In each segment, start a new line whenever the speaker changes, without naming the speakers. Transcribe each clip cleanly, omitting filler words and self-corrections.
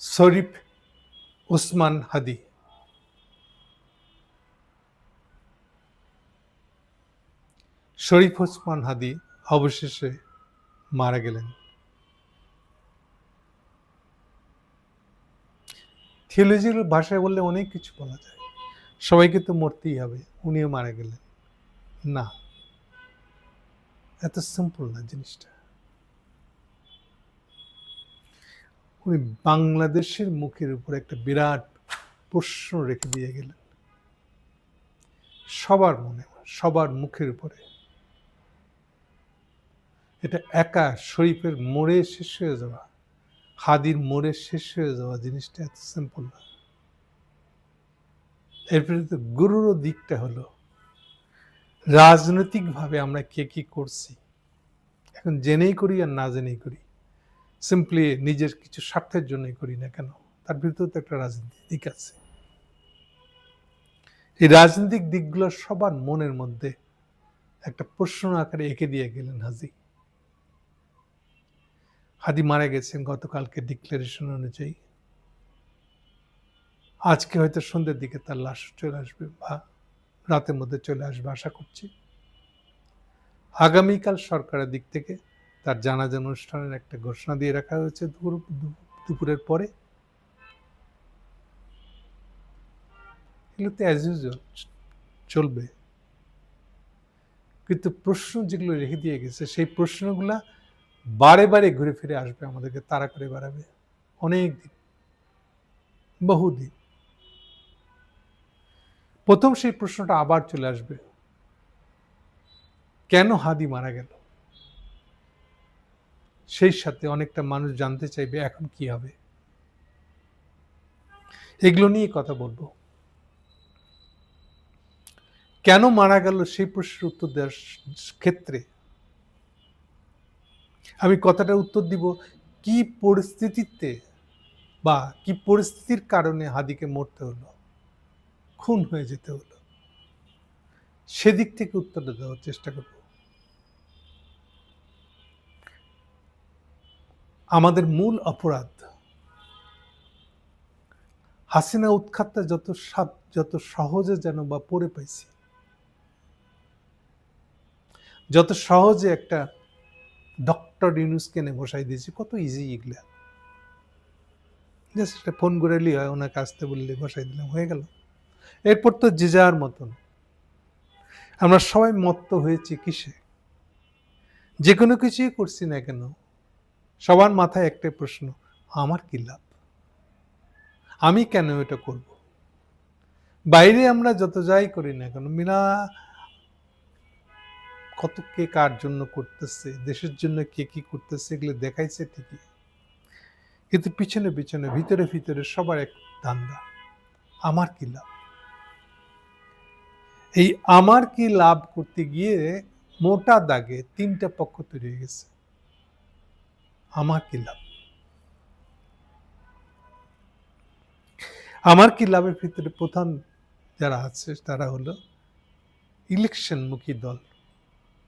শরীফ ওসমান হাদী। শরীফ ওসমান হাদী অবশেষে মারা গেলেন। থিওলজিক্যাল ভাষায় বললে অনেক কিছু বলা যায়। সবাইকে তো মরতেই হবে, উনিও মারা গেলেন। না, এত সিম্পল না জিনিসটা। উনি বাংলাদেশের মুখের উপর একটা বিরাট প্রশ্ন রেখে দিয়ে গেলেন, সবার মনে, সবার মুখের উপরে। এটা একা শরীফের মরে শেষ হয়ে যাওয়া, হাদির মরে শেষ হয়ে যাওয়া জিনিসটা এত সিম্পল না। এরপরে তো গুরুরও দিকটা হলো রাজনৈতিকভাবে আমরা কে কি করছি, এখন জেনেই করি আর না জেনেই করি, সিম্পলি নিজের কিছু স্বার্থের জন্যই করি না কেন, তার ভিতরে তো একটা রাজনৈতিক দিক আছে। এই রাজনৈতিক দিকগুলো সবার মনের মধ্যে একটা প্রশ্ন আকারে এঁকে দিয়ে গেলেন হাদি মারা গেছেন গতকালকে ডিক্লারেশন অনুযায়ী। আজকে হয়তো সন্ধ্যের দিকে তার লাশ চলে আসবে বা রাতের মধ্যে চলে আসবে আশা করছি। আগামীকাল সরকারের দিক থেকে তার জানাজা অনুষ্ঠানের একটা ঘোষণা দিয়ে রাখা হয়েছে দুপুরের পরে। এগুলো তো অ্যাজ ইউজুয়াল চলবে, কিন্তু প্রশ্ন যেগুলো রেখে দিয়ে গেছে সেই প্রশ্নগুলা বারে বারে ঘুরে ফিরে আসবে, আমাদেরকে তাড়া করে বেড়াবে অনেক দিন, বহুদিন। প্রথম সেই প্রশ্নটা আবার চলে আসবে, কেন হাদি মারা গেল? সেই সাথে অনেকটা মানুষ জানতে চাইবে এখন কি হবে। এগুলো নিয়ে কথা বলবো। কেন মারা গেল সেই প্রশ্নের উত্তর দেওয়ার ক্ষেত্রে আমি কথাটার উত্তর দিব কি পরিস্থিতিতে বা কি পরিস্থিতির কারণে হাদিকে মরতে হলো, খুন হয়ে যেতে হলো, সেদিক থেকে উত্তরটা দেওয়ার চেষ্টা করব। আমাদের মূল অপরাধ হাসিনা উৎখাতটা যত সহজে যেন বা পড়ে পাইছি, যত সহজে একটা ডক্টর ইউনুসকে এনে বসাই দিয়েছি, কত ইজি এগুলা, জাস্ট একটা ফোন ঘুরালি হয়, ওনাকে আসতে বললে বসাই দিলাম, হয়ে গেল। এরপর তো যে যার মতন। আমরা সবাই মত্ত হয়েছি কিসে? যে কোনো কিছুই করছি না কেন সবার মাথায় একটাই প্রশ্ন, আমার কি লাভ, আমি কেন এটা করব? বাইরে আমরা যত যাই করি না কেন, মিনা কত কে কার জন্য করতেছে, দেশের জন্য কে কি করতেছে, এগুলো দেখাইছে ঠিকই, কিন্তু পিছনে পিছনে ভিতরে ভিতরে সবার এক ধান্দা, আমার কি লাভ। এই আমার কি লাভ করতে গিয়ে মোটা দাগে তিনটা পক্ষ তৈরি হয়ে গেছে। আমার কি লাভ, আমার কি লাভের ভিতরে প্রধান যারা আছে তারা হলো ইলেকশনমুখী দল।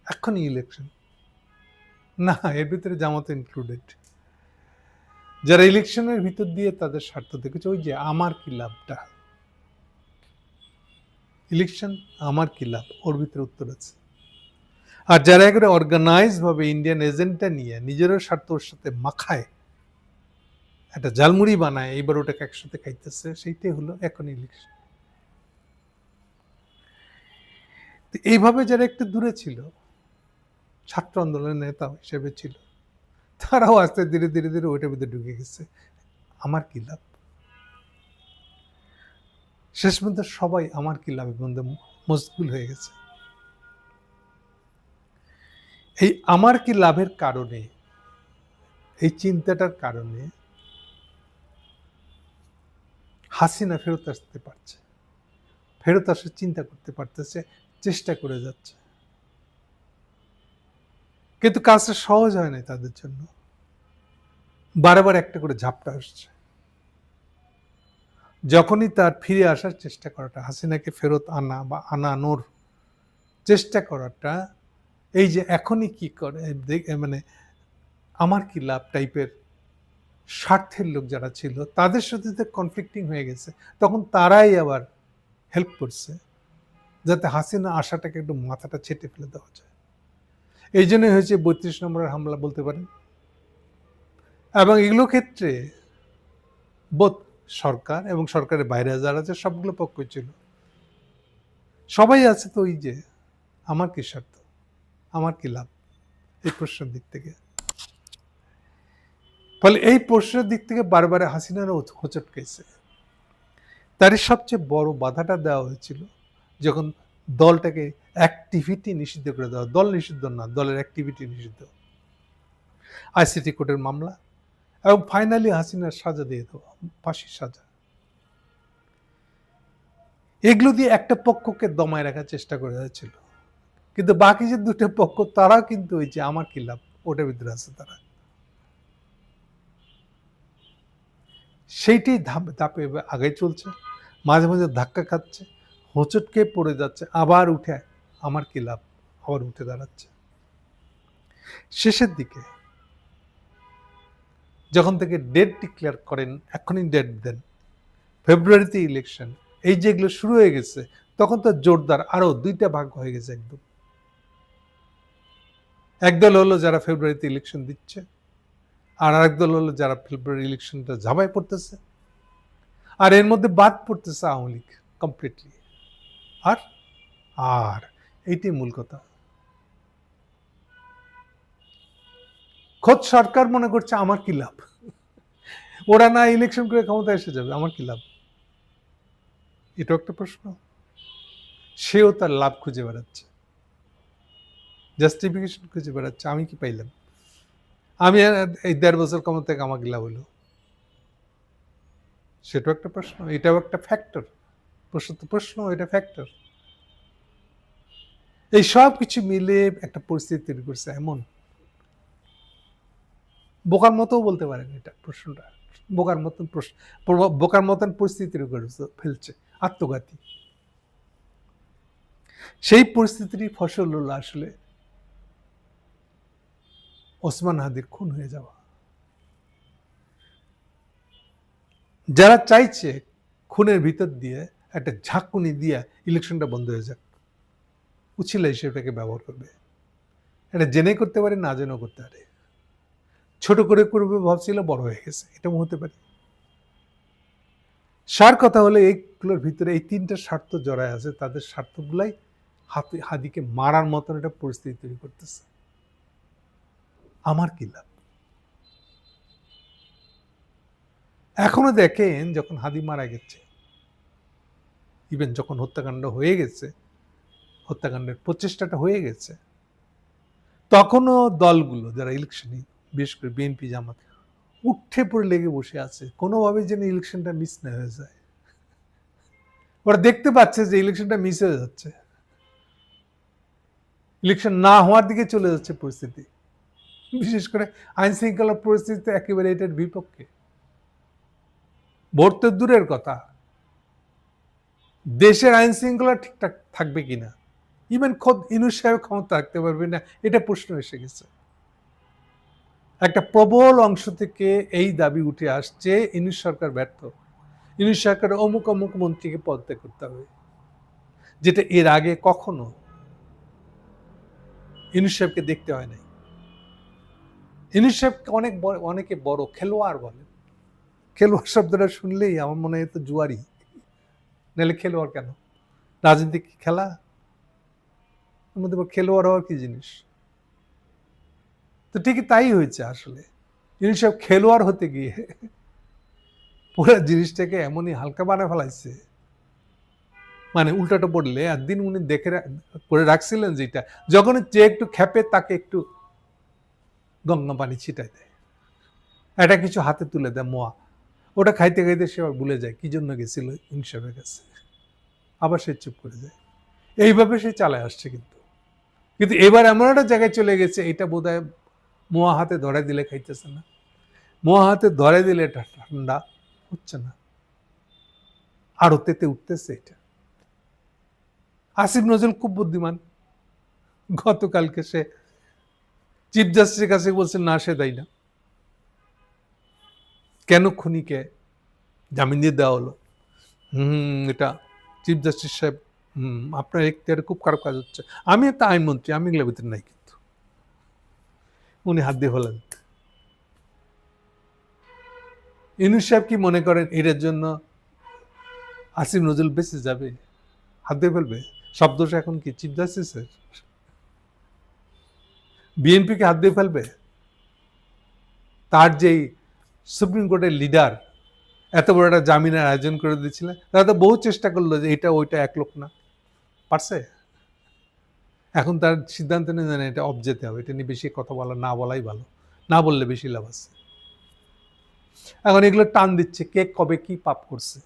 এখনই ইলেকশন না, এর ভিতরে জামাত ইনক্লুডেড, যারা ইলেকশনের ভিতর দিয়ে তাদের স্বার্থ দেখেছে, ওই যে আমার কি লাভটা, ইলেকশন আমার কি লাভ, ওর ভিতরে উত্তর আছে। আর যারা একেবারে অর্গানাইজ ভাবে ইন্ডিয়ান এজেন্টটা নিয়ে নিজেরও স্বার্থ ওর সাথে মাখায়, একটা জালমুড়ি বানায়, এইবার ওটাকে একসাথে খাইতেছে, সেইটাই হলো এখন ইলেকশন। এইভাবে যারা একটু দূরে ছিল, ছাত্র আন্দোলনের নেতা হিসেবে ছিল, তারাও আস্তে ধীরে ধীরে ধীরে ওইটার ভিতরে ঢুকে গেছে, আমার কি লাভ। শেষ পর্যন্ত সবাই আমার কি লাভের মধ্যে মশগুল হয়ে গেছে। এই আমার কি লাভের কারণে, এই চিন্তাটার কারণে হাসিনা ফেরত আসতে পারছে, ফেরত আসার চিন্তা করতে পারতেছে, চেষ্টা করে যাচ্ছে, কিন্তু কাজটা সহজ হয় না তাদের জন্য। বারবার একটা করে ঝাপটা আসছে। যখনই তার ফিরে আসার চেষ্টা করাটা, হাসিনাকে ফেরত আনা বা আনানোর চেষ্টা করাটা, এই যে এখনই কি করে মানে আমার কি লাভ টাইপের স্বার্থের লোক যারা ছিল তাদের সাথে কনফ্লিক্টিং হয়ে গেছে, তখন তারাই আবার হেল্প করছে যাতে হাসিনা আশাটাকে একটু মাথাটা ছেটে ফেলে দেওয়া যায়। এই জন্যই হয়েছে ৩২ নম্বরের হামলা বলতে পারেন। এবং এগুলো ক্ষেত্রে বোধ সরকার এবং সরকারের বাইরে যারা আছে সবগুলো পক্ষ ছিল, সবাই আছে তো ওই যে আমার কি স্বার্থ, আমার কি লাভ, এই প্রশ্নের দিক থেকে। ফলে এই প্রশ্নের দিক থেকে বারবার হাসিনারও হোঁচট খেয়েছে। তারই সবচেয়ে বড় বাধাটা দেওয়া হয়েছিল যখন দলটাকে অ্যাক্টিভিটি নিষিদ্ধ করে দেওয়া, দল নিষিদ্ধ না, দলের অ্যাক্টিভিটি নিষিদ্ধ, আইসিটি কোর্টের মামলা, এবং ফাইনালি হাসিনার সাজা দিয়ে দেওয়া, ফাঁসির সাজা। এগুলো দিয়ে একটা পক্ষকে দমায় রাখার চেষ্টা করে হয়েছিল, কিন্তু বাকি যে দুটো পক্ষ তারা কিন্তু ওই যে আমার কি লাভ ওটার ভিতরে আছে তারা। সেইটাই ধাপে ধাপে আগে চলছে, মাঝে মাঝে ধাক্কা খাচ্ছে, হোঁচট খেয়ে পড়ে যাচ্ছে, আবার উঠে আমার কি লাভ, আবার উঠে দাঁড়াচ্ছে। শেষের দিকে যখন থেকে ডেট ডিক্লেয়ার করেন, এখনই ডেট দেন, ফেব্রুয়ারিতে ইলেকশন, এই যেগুলো শুরু হয়ে গেছে, তখন তো জোরদার আরো দুইটা ভাগ হয়ে গেছে একদম। একদল হলো যারা ফেব্রুয়ারিতে ইলেকশন দিচ্ছে, আর আরেকদল হলো যারা ফেব্রুয়ারি ইলেকশনটা ঝাঁপাই পড়তেছে, আর এর মধ্যে বাদ পড়তেছে আওয়ামী লীগ কমপ্লিটলি। আর আর এইটাই মূল কথা। খোদ সরকার মনে করছে আমার কি লাভ, ওরা না ইলেকশন করে ক্ষমতা এসে যাবে, আমার কি লাভ? এটাও একটা প্রশ্ন। সেও তার লাভ খুঁজে বেড়াচ্ছে, জাস্টিফিকেশন খুঁজে বেড়াচ্ছে, আমি কি পাইলাম, আমি এই ১.৫ বছর ক্ষমতা থেকে আমাকে লাভ হলো, সেটাও একটা প্রশ্ন। এটাও একটা ফ্যাক্টর, প্রশ্ন এটা ফ্যাক্টর। এই সব কিছু মিলে একটা পরিস্থিতি তৈরি করছে, এমন বোকার মতো বলতে পারেন এটা প্রশ্নটা, বোকার মতন প্রশ্ন, বোকার মতন পরিস্থিতি তৈরি করে ফেলছে, আত্মঘাতী। সেই পরিস্থিতির ফসল হলো আসলে ওসমান হাদির খুন হয়ে যাওয়া। যারা চাইছে খুনের ভিতর দিয়ে একটা ঝাঁকুনি দিয়ে ইলেকশনটা বন্ধ হয়ে যাক, উছিলা হিসেবেটাকে ব্যবহার করবে। এটা জেনে করতে পারে, না জেনেও করতে পারে, ছোট করে করবে ভাবছিল, বড় হয়ে গেছে, এটাও হতে পারে। সার কথা হলে এইগুলোর ভিতরে এই তিনটা স্বার্থ জড়ায় আছে, তাদের স্বার্থগুলাই হাদিকে মারার মতন একটা পরিস্থিতি তৈরি করতেছে। আমার কি লাভ? এখনো দেখেন যখন হাদি মারা গেছে, ইভেন যখন হত্যাকাণ্ড হয়ে গেছে, হত্যাকাণ্ডের প্রচেষ্টাটা হয়ে গেছে, তখনও দলগুলো যারা ইলেকশনে, বিশেষ করে বিএনপি জামাত, উঠে পড়ে লেগে বসে আছে কোনোভাবে যেন ইলেকশনটা মিস না হয়ে যায়। ওরা দেখতে পাচ্ছে যে ইলেকশনটা মিস হয়ে যাচ্ছে, ইলেকশন না হওয়ার দিকে চলে যাচ্ছে পরিস্থিতি, বিশেষ করে আইন শৃঙ্খলা পরিস্থিতিতে একেবারে এটার বিপক্ষে। ভোট তো দূরের কথা, দেশের আইন শৃঙ্খলা ঠিকঠাক থাকবে কিনা, ইভেন খোদ ইউনূস সাহেব ক্ষমতা রাখতে পারবে না, এটা প্রশ্ন এসে গেছে। একটা প্রবল অংশ থেকে এই দাবি উঠে আসছে ইউনূস সরকার ব্যর্থ, ইউনূস সরকারের অমুক অমুক মন্ত্রীকে পদত্যাগ করতে হবে, যেটা এর আগে কখনো ইউনূস সাহেবকে দেখতে হয় নাই। ইউনূস সাহেবকে অনেকে বড় খেলোয়াড় বলে, খেলোয়াড় শব্দটা শুনলেই আমার মনে হয় তো জুয়ারি, নাহলে খেলোয়াড় কেন? রাজনীতি কি খেলা? এর মধ্যে খেলোয়াড় হওয়ার কি জিনিস? তো ঠিকই তাই হয়েছে আসলে। ইউনূস সাহেব খেলোয়াড় হতে গিয়ে পুরো জিনিসটাকে এমনই হালকা বানায় ফেলাইছে, মানে উল্টাটা পড়লে একদিন উনি দেখে করে রাখছিলেন যেটা, যখন যে একটু খেপে তাকে একটু গঙ্গা পানি ছিটাই দেয়, এটা কিছু হাতে তুলে দেয় মোয়া, ওটা খাইতে খাইতে সে আবার ভুলে যায় কি জন্য গেছিল ইউনূস সাহেবের কাছে, আবার সে চুপ করে যায়। এইভাবে সে চালায় আসছে, কিন্তু এবার এমন একটা জায়গায় চলে গেছে, এটা বোধহয় মোয়া হাতে ধরে দিলে খাইতেছে না, মোয়া হাতে ধরে দিলে এটা ঠান্ডা হচ্ছে না, আরো তেতে উঠতেছে। এটা আসিফ নজরুল খুব বুদ্ধিমান, গতকালকে সে চিফ জাস্টিসের কাছে বলছে না সে দেয় না, কেন খুনিকে জামিন দিয়ে দেওয়া হলো? এটা চিফ জাস্টিস সাহেব, আপনার এখতিয়ারে খুব খারাপ কাজ হচ্ছে। আমি একটা আইনমন্ত্রী, আমি এগুলোর ভিতরে নাই, কিন্তু উনি হাত দিয়ে হলেন। ইউনূস সাহেব কি মনে করেন এটার জন্য আসিফ নজরুল বেঁচে যাবে? হাত দিয়ে ফেলবে? সব দোষ এখন কি চিফ জাস্টিসের? বিএনপিকে হাত দিয়ে ফেলবে? তার যেই সুপ্রিম কোর্টের লিডার এত বড় একটা জামিনের আয়োজন করে দিয়েছিলেন, তারা তো বহু চেষ্টা করলো যে এটা ওইটা এক লোক না, পারছে? এখন তার সিদ্ধান্ত নিয়ে জানে এটা অফ যেতে হবে, এটা নিয়ে বেশি কথা বলা না বলাই ভালো, না বললে বেশি লাভ আছে। এখন এগুলো টান দিচ্ছে কে কবে কি পাপ করছে,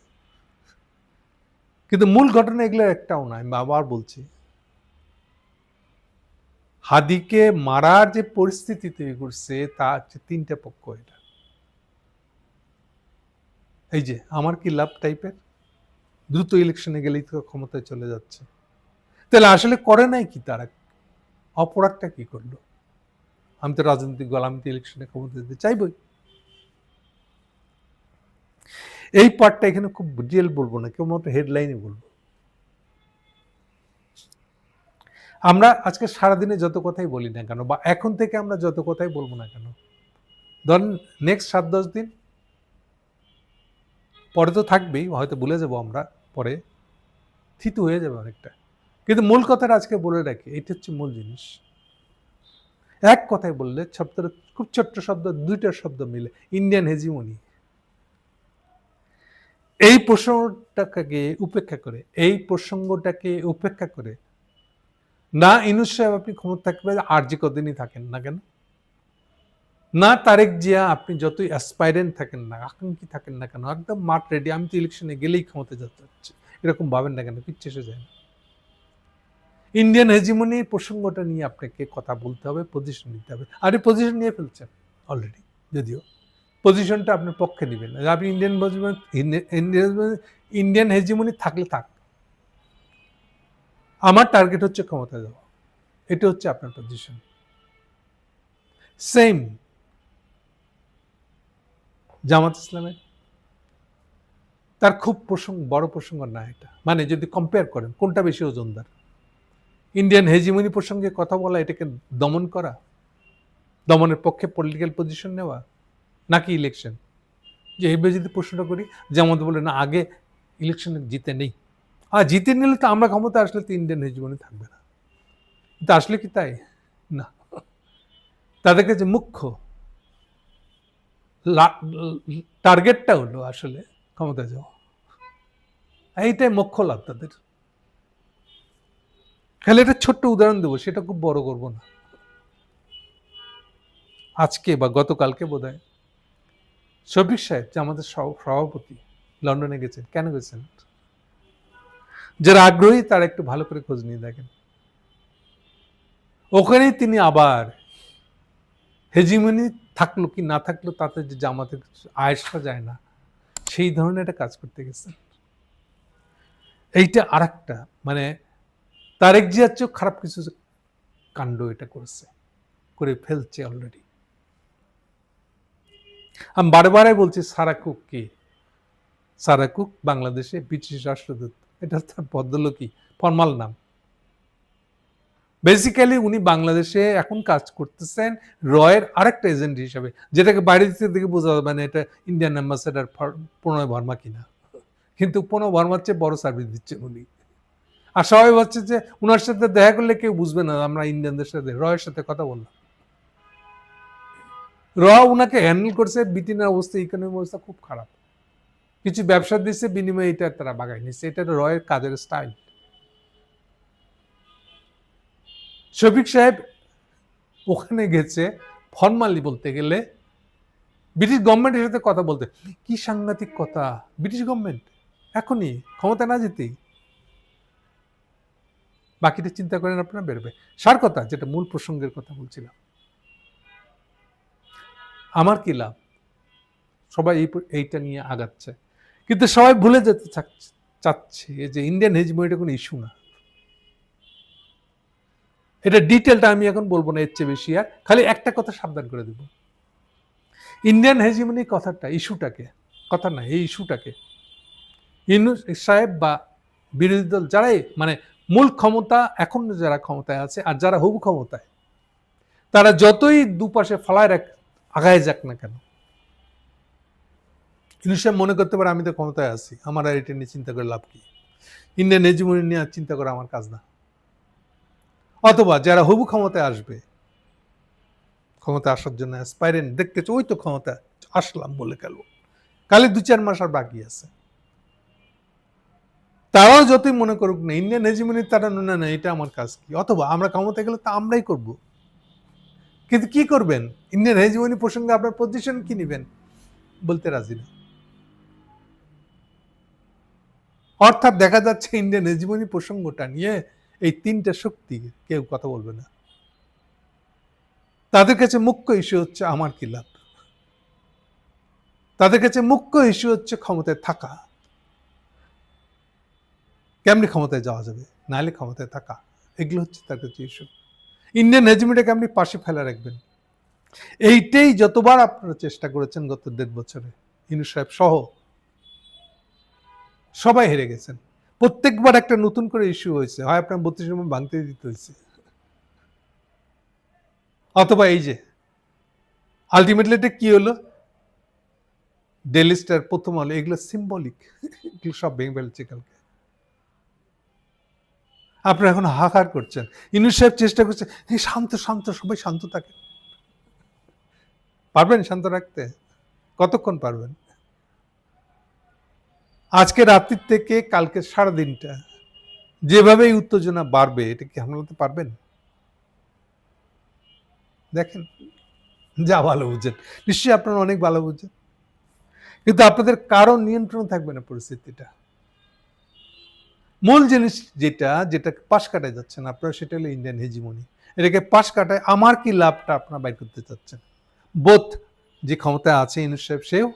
কিন্তু মূল ঘটনা এগুলো একটাও না। আমি আবার বলছি, হাদিকে মারার যে পরিস্থিতি তৈরি করছে তা হচ্ছে তিনটা পক্ষ। এটা এই যে আমার কি লাভ টাইপের, দ্রুত ইলেকশনে গেলেই তো ক্ষমতায় চলে যাচ্ছে। তাহলে আসলে করে নাই কি তারা, অপরাধটা কি করলো? আমি তো রাজনৈতিক দল, আমি তো ইলেকশনে ক্ষমতা দিতে চাইবই। এই পার্টটা এখানে খুব ডিটেল বলবো না, কেউ মতো হেডলাইনে বলবো। আমরা আজকে সারাদিনে যত কথাই বলি না কেন, বা এখন থেকে আমরা যত কথাই বলবো না কেন, ধরেন নেক্সট 7-10 দিন পরে তো থাকবেই, হয়তো ভুলে যাবো আমরা, পরে থিতু হয়ে যাবে অনেকটা, কিন্তু মূল কথাটা আজকে বলে রাখি, এটা হচ্ছে মূল জিনিস। এক কথায় বললে শব্দটা খুব ছোট্ট শব্দ, দুইটা শব্দ মিলে, ইন্ডিয়ান হেজিমনি। এই প্রসঙ্গটাকে উপেক্ষা করে না ইউনূস সাহেব আপনি ক্ষমতা থাকবে আর যে কদিনই থাকেন না কেন, না তারেক জিয়া আপনি যতই অ্যাসপাইরেন্ট থাকেন না, আকাঙ্ক্ষী থাকেন না কেন, একদম মাঠ রেডি, আমি তো ইলেকশনে গেলেই ক্ষমতা যেতে চাচ্ছি, এরকম ভাবেন না কেন, কিচ্ছু এসে যায় না। ইন্ডিয়ান হেজিমনির প্রসঙ্গটা নিয়ে আপনাকে কথা বলতে হবে, পজিশন নিতে হবে। আর এই পজিশন নিয়ে ফেলছেন অলরেডি, যদিও পজিশনটা আপনার পক্ষে নেবেন না। আপনি ইন্ডিয়ান হেজিমনি থাকলে থাক, আমার টার্গেট হচ্ছে ক্ষমতা দেওয়া, এটা হচ্ছে আপনার পজিশন। সেম জামাত ইসলামের, তার খুব বড় প্রসঙ্গ না এটা, মানে যদি কম্পেয়ার করেন কোনটা বেশি ওজনদার, ইন্ডিয়ান হেজিমনি প্রসঙ্গে কথা বলা, এটাকে দমন করা, দমনের পক্ষে পলিটিক্যাল পজিশন নেওয়া, নাকি ইলেকশন? যে এইভাবে যদি প্রশ্নটা করি, যেমন বলে না আগে ইলেকশনে জিতে নেই, আর জিতে নিলে তো আমরা ক্ষমতা আসলে তো ইন্ডিয়ান হেজিমনি থাকবে না, কিন্তু আসলে কি তাই না? তাদের কাছে মুখ্য টার্গেটটা হলো আসলে ক্ষমতা যাওয়া, এইটাই মুখ্য লাভ তাদের। খালি একটা ছোট্ট উদাহরণ দেবো, সেটা খুব বড় করবো না। আজকে বা গতকালকে বোধহয় শফিক সাহেব, যে আমাদের সভাপতি, লন্ডনে গেছেন। কেন গেছেন? যারা আগ্রহী তারা একটু ভালো করে খোঁজ নিয়ে দেখেন, ওখানেই তিনি আবার হেজিমনি থাকলো কি না থাকলো তাতে যে জামাতের আয়েসা যায় না, সেই ধরনের একটা কাজ করতে গেছেন। এইটা আর একটা, মানে তারেক জিয়ার চেয়েও খারাপ কিছু কাণ্ড এটা করে ফেলছে অলরেডি। আমি বারে বলছি, সারা কুক কি? সারা কুক বাংলাদেশে ব্রিটিশ রাষ্ট্রদূত, এটা তার ভদ্রলোকই, ফর্মাল নাম। বেসিক্যালি উনি বাংলাদেশে এখন কাজ করতেছেন রয়ের আরেকটা এজেন্ট হিসাবে, যেটাকে বাইরে দিকে বোঝা যাবে না এটা ইন্ডিয়ান অ্যাম্বাসেডার প্রণয় ভার্মা কিনা, কিন্তু প্রণয় ভার্মার চেয়ে বড় সার্ভিস দিচ্ছেন উনি। আর সবাই ভাবছে যে উনার সাথে দেখা করলে কেউ বুঝবে না আমরা ইন্ডিয়ানদের সাথে, রয়ের সাথে কথা বললাম। র উনাকে হ্যান্ডেল করছে, ব্রিটেনের অবস্থা, ইকোনমিক অবস্থা খুব খারাপ, কিছু ব্যবসা দিচ্ছে, বিনিময়ে এটা তারা বাগাই নিচ্ছে, এটা রয়ের কাজের স্টাইল। শফিক সাহেব ওখানে গেছে ফর্মালি বলতে গেলে ব্রিটিশ গভর্নমেন্টের সাথে কথা বলতে। কি সাংঘাতিক কথা, ব্রিটিশ গভর্নমেন্ট এখনই ক্ষমতা না যেতেই, বাকিটা চিন্তা করেন আপনারা বেরোবে। সার কথা, যেটা মূল প্রসঙ্গের কথা বলছিলাম, আমার কি লাভ? সবাই এইটা নিয়ে আগাচ্ছে, কিন্তু সবাই ভুলে যেতে চাচ্ছে যে ইন্ডিয়ান হেজিমনিটা কোনো ইস্যু না। এটা ডিটেলটা আমি এখন বলবো না, এর চেয়ে বেশি। আর খালি একটা কথা সাবধান করে দেব, ইন্ডিয়ান হেজিমনি কথাটা ইস্যুটাকে কথা না এই ইস্যুটাকে ইউনূস সাহেব বা বিরোধী দল যারাই মানে মূল ক্ষমতা এখন যারা ক্ষমতায় আছে আর যারা হবু ক্ষমতায় তারা যতই দুপাশে ফালায় আগায় যাক না কেন, ইউনূস সাহেব মনে করতে পারে আমি তো ক্ষমতায় আছি, আমার আর এটা নিয়ে চিন্তা করে লাভ কি, ইন্ডিয়ান হেজিমনি নিয়ে চিন্তা করা আমার কাজ না। অথবা যারা হবু ক্ষমতায় আসবে, ক্ষমতা আসার জন্য অ্যাসপাইরেন্ট দেখতেছে, ওই তো ক্ষমতা আসলাম বলে গেল, কালে 2-4 মাস আর বাকি আছে, তারাও যতই মনে করুক না ইন্ডিয়ান হেজিমনি তারা না না এটা আমার কাজ কি, অথবা আমরা ক্ষমতায় গেলে তা আমরাই করব, কিন্তু কি করবেন ইন্ডিয়ান হেজিমনি প্রসঙ্গে আপনার পজিশন কি নেবেন বলতে রাজি না। অর্থাৎ দেখা যাচ্ছে ইন্ডিয়ান হেজিমনি প্রসঙ্গটা নিয়ে এই তিনটা শক্তি কেউ কথা বলবে না, তাদের কাছে মুখ্য ইস্যু হচ্ছে আমার কি লাভ, তাদের কাছে মুখ্য ইস্যু হচ্ছে ক্ষমতায় থাকা, কেমনি ক্ষমতায় যাওয়া যাবে, নাহলে ক্ষমতায় থাকা, এগুলো হচ্ছে তার কাছে ইস্যু। ইন্ডিয়ান হেজিমনিটাকে আপনি পাশে ফেলা রাখবেন, এইটাই যতবার আপনারা চেষ্টা করেছেন গত 1.5 বছরে, ইউনূস সাহেব সহ সবাই হেরে গেছেন। প্রত্যেকবার একটা নতুন করে ইস্যু হয়েছে, হয় আপনার 32 নম্বর ভাঙতে দিতে হয়েছে, অথবা এই যে আলটিমেটলি এটা কি হলো, ডেইলি স্টার, প্রথম আলো, এগুলো সিম্বলিক, এগুলো সব ভেঙে ফেলছে কালকে। আপনারা এখন হাহাকার করছেন, ইউনূস সাহেব চেষ্টা করছে শান্ত শান্ত, সবাই শান্ত থাকে, পারবেন শান্ত রাখতে? কতক্ষণ পারবেন? আজকে রাত্রির থেকে কালকে সারাদিনটা যেভাবে এই উত্তেজনা বাড়বে, এটা কি সামলাতে পারবেন? দেখেন, যা ভালো বুঝেন, নিশ্চয়ই আপনারা অনেক ভালো বুঝেন, কিন্তু আপনাদের কারো নিয়ন্ত্রণ থাকবে না পরিস্থিতিটা। মূল জিনিস যেটা যেটা পাশ কাটায় যাচ্ছেন আপনারা, সেটা হলো ইন্ডিয়ান হেজিমনি। এটাকে পাশ কাটায় আমার কি লাভটা আপনারা বাইর করতে চাচ্ছেন। বোধ যে ক্ষমতায় আছে ইউনূস সাহেব সেও,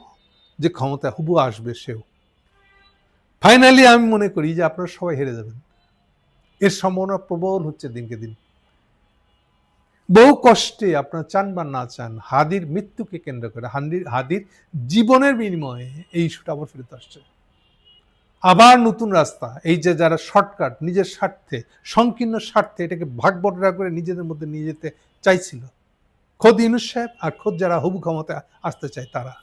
যে ক্ষমতায় হুবু আসবে সেও। ফাইনালি আমি মনে করি যে আপনারা সবাই হেরে যাবেন, এর সম্ভাবনা প্রবল হচ্ছে দিনকে দিন। বহু কষ্টে আপনারা চান বা না চান, হাদির মৃত্যুকে কেন্দ্র করে, হাদির জীবনের বিনিময়ে এই ইস্যুটা আবার ফেরত আসছে। আবার নতুন রাস্তা, এই যে যারা শর্টকাট নিজের স্বার্থে, সংকীর্ণ স্বার্থে এটাকে ভাগ বটরা করে নিজেদের মধ্যে নিয়ে যেতে চাইছিল, খোদ ইউনূস সাহেব আর খোদ যারা হবু ক্ষমতায় আসতে চায় তারা,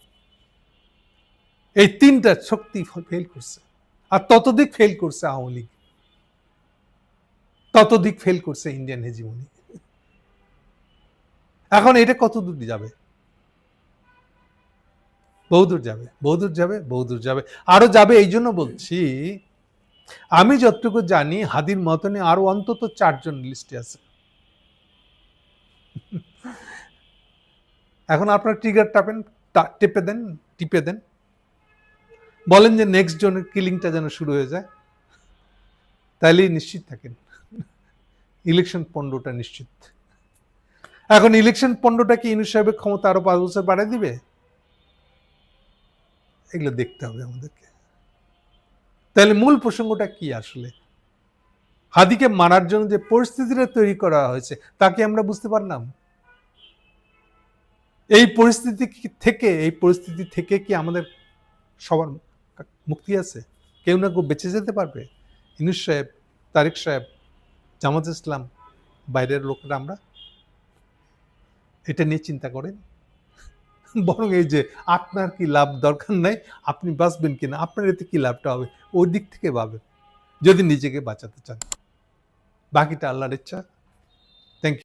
এই তিনটা শক্তি ফেল করছে। আর ততদিক ফেল করছে আওয়ামী লীগ, ততদিক ফেল করছে ইন্ডিয়ান হেজিমনি। এখন এটা কত দূর যাবে? বহুদূর যাবে, বহুদূর যাবে, বহুদূর যাবে, আরো যাবে। এই জন্য বলছি, আমি যতটুকু জানি হাদির মতনে আরো অন্তত 4 জন লিস্টে আছে। এখন আপনার ট্রিগার টিপে দেন, বলেন যে নেক্সট জনের কিলিংটা যেন শুরু হয়ে যায়, তাইলেই নিশ্চিত থাকেন ইলেকশন পণ্ডটা নিশ্চিত। এখন ইলেকশন পণ্ডটা কি ইউনূস সাহেবের ক্ষমতা আরো 5 বছর বাড়ায় দিবে? এগুলো দেখতে হবে আমাদেরকে। তাহলে মূল প্রসঙ্গটা কি আসলে? হাদিকে মারার জন্য যে পরিস্থিতিটা তৈরি করা হয়েছে তা কি আমরা বুঝতে পারলাম? এই পরিস্থিতি থেকে কি আমাদের সবার মুক্তি আছে? কেউ না কেউ বেঁচে যেতে পারবে? ইউনূস সাহেব, তারেক সাহেব, জামাত ইসলাম, বাইরের লোকেরা আমরা? এটা নিয়ে চিন্তা করেন। বরং এই যে আপনার কি লাভ দরকার নাই, আপনি বাঁচবেন কিনা, আপনার এতে কি লাভটা হবে, ওই দিক থেকে ভাবেন যদি নিজেকে বাঁচাতে চান। বাকিটা আল্লাহর ইচ্ছা।